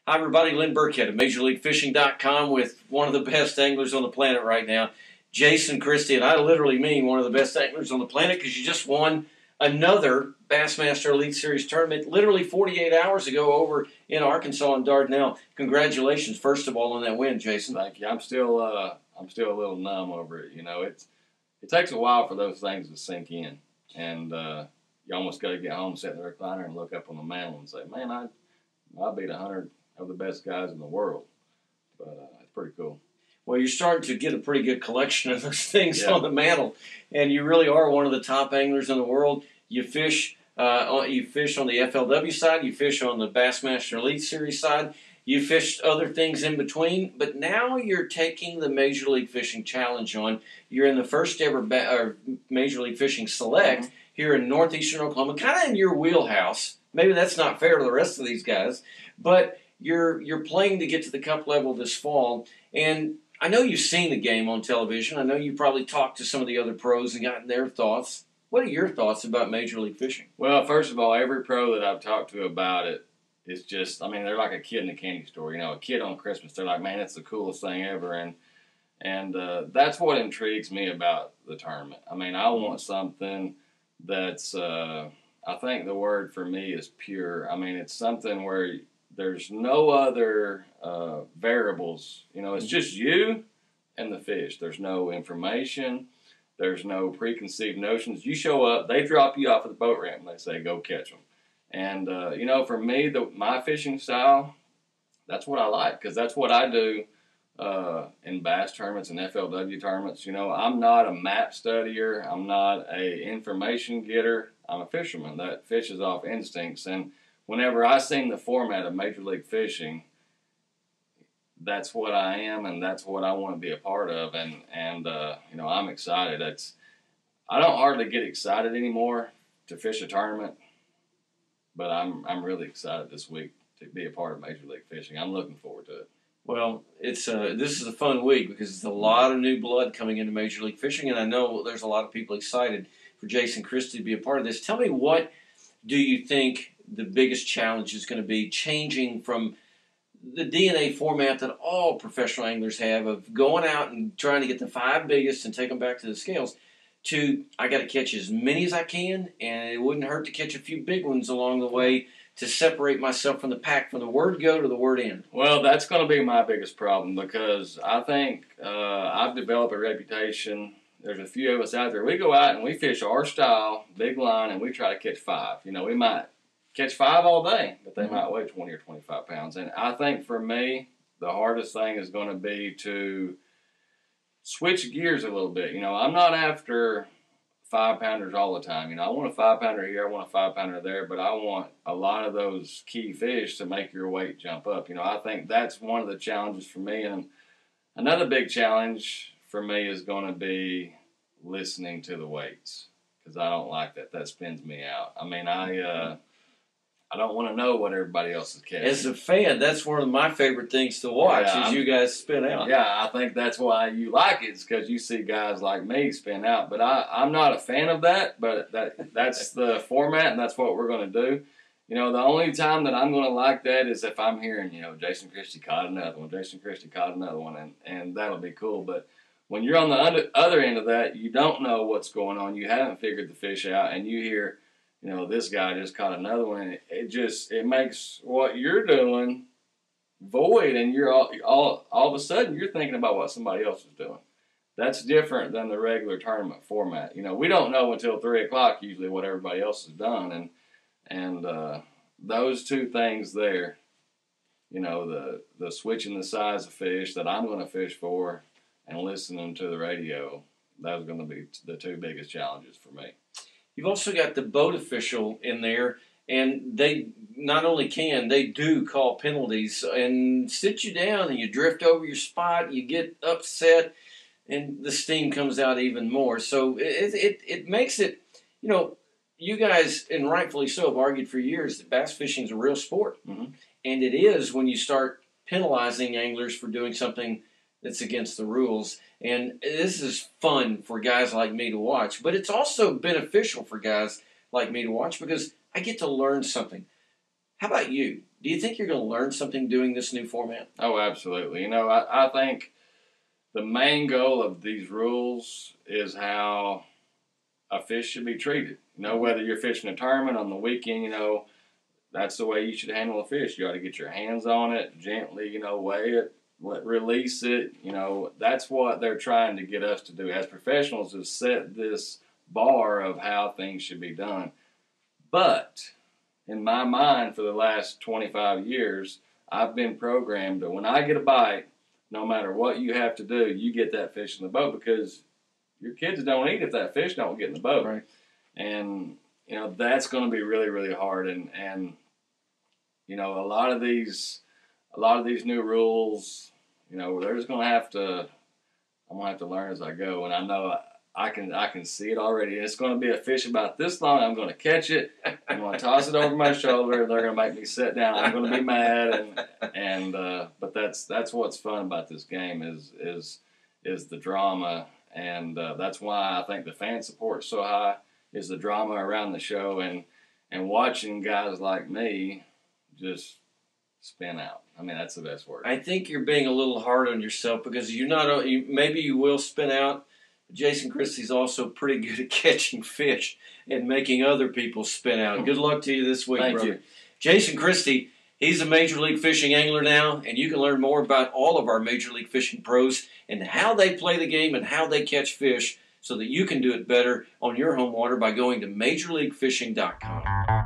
Hi, everybody. Lynn Burkhead of MajorLeagueFishing.com with one of the best anglers on the planet right now, Jason Christie. And I literally mean one of the best anglers on the planet because you just won another Bassmaster Elite Series tournament literally 48 hours ago over in Arkansas and Dardanelle. Congratulations, first of all, on that win, Jason. Thank you. I'm still a little numb over it. You know, it takes a while for those things to sink in, and you almost got to get home, sit in the recliner, and look up on the mantle and say, "Man, I beat 100 of the best guys in the world." But it's pretty cool. Well, you're starting to get a pretty good collection of those things on the mantle, and you really are one of the top anglers in the world. You fish on the FLW side, you fish on the Bassmaster Elite Series side, you fished other things in between, but now you're taking the Major League Fishing Challenge on. You're in the first ever Major League Fishing Select here in northeastern Oklahoma, kind of in your wheelhouse. Maybe that's not fair to the rest of these guys, but you're playing to get to the Cup level this fall, and I know you've seen the game on television. I know you probably talked to some of the other pros and gotten their thoughts. What are your thoughts about Major League Fishing? Well, first of all, every pro that I've talked to about it is just, I mean, they're like a kid in a candy store. You know, a kid on Christmas. They're like, man, it's the coolest thing ever. And that's what intrigues me about the tournament. I mean, I want something that's, I think the word for me is pure. I mean, it's something where there's no other variables. You know, it's just you and the fish. There's no information. There's no preconceived notions. You show up, they drop you off at the boat ramp, and they say, go catch them. And, you know, for me, my fishing style, that's what I like, because that's what I do in bass tournaments and FLW tournaments. You know, I'm not a map studier. I'm not a information getter. I'm a fisherman that fishes off instincts. And whenever I seen the format of Major League Fishing, that's what I am, and that's what I want to be a part of, and you know, I'm excited. I don't hardly get excited anymore to fish a tournament, but I'm really excited this week to be a part of Major League Fishing. I'm looking forward to it. Well, this is a fun week because it's a lot of new blood coming into Major League Fishing, and I know there's a lot of people excited for Jason Christie to be a part of this. Tell me, what do you think the biggest challenge is going to be changing from the DNA format that all professional anglers have of going out and trying to get the 5 biggest and take them back to the scales to I got to catch as many as I can, and it wouldn't hurt to catch a few big ones along the way to separate myself from the pack, from the word go to the word in? Well, that's going to be my biggest problem, because I think I've developed a reputation. There's a few of us out there. We go out and we fish our style, big line, and we try to catch 5. You know, we might catch 5 all day, but they might weigh 20 or 25 pounds. And I think for me, the hardest thing is going to be to switch gears a little bit. You know, I'm not after 5-pounders all the time. You know, I want a 5-pounder here, I want a 5-pounder there, but I want a lot of those key fish to make your weight jump up. You know, I think that's one of the challenges for me. And another big challenge for me is going to be listening to the weights, because I don't like that. That spins me out. I mean, I don't want to know what everybody else is catching. As a fan, that's one of my favorite things to watch, is you guys spin out. Yeah, I think that's why you like it, is because you see guys like me spin out. But I'm not a fan of that, but that's the format, and that's what we're going to do. You know, the only time that I'm going to like that is if I'm hearing, you know, Jason Christie caught another one, Jason Christie caught another one, and that'll be cool. But when you're on the other end of that, you don't know what's going on. You haven't figured the fish out, and you hear, you know, this guy just caught another one. It makes what you're doing void, and you're all of a sudden you're thinking about what somebody else is doing. That's different than the regular tournament format. You know, we don't know until 3 o'clock usually what everybody else has done, and those two things there, you know, the switching the size of fish that I'm going to fish for and listening to the radio, that's going to be the 2 biggest challenges for me. You've also got the boat official in there, and they not only they do call penalties and sit you down, and you drift over your spot, you get upset, and the steam comes out even more. So it makes it, you know, you guys, and rightfully so, have argued for years that bass fishing is a real sport. And it is when you start penalizing anglers for doing something that's against the rules. And this is fun for guys like me to watch, but it's also beneficial for guys like me to watch because I get to learn something. How about you? Do you think you're going to learn something doing this new format? Oh, absolutely. I think the main goal of these rules is how a fish should be treated. Whether you're fishing a tournament on the weekend, that's the way you should handle a fish. You ought to get your hands on it, gently, weigh it, release it. That's what they're trying to get us to do as professionals, is set this bar of how things should be done. But in my mind, for the last 25 years, I've been programmed that when I get a bite, no matter what you have to do, you get that fish in the boat, because your kids don't eat if that fish don't get in the boat. Right. And, that's going to be really, really hard. And a lot of these new rules, they're just going to have to, I'm going to have to learn as I go. And I know I can see it already. It's going to be a fish about this long. I'm going to catch it. I'm going to toss it over my shoulder. They're going to make me sit down. I'm going to be mad. But that's what's fun about this game is the drama. And that's why I think the fan support is so high, is the drama around the show and watching guys like me just spin out. I mean, that's the best word. I think you're being a little hard on yourself, because maybe you will spin out. Jason Christie's also pretty good at catching fish and making other people spin out. Good luck to you this week, Thank brother. you. Jason Christie, he's a Major League Fishing angler now, and you can learn more about all of our Major League Fishing pros and how they play the game and how they catch fish, so that you can do it better on your home water by going to MajorLeagueFishing.com.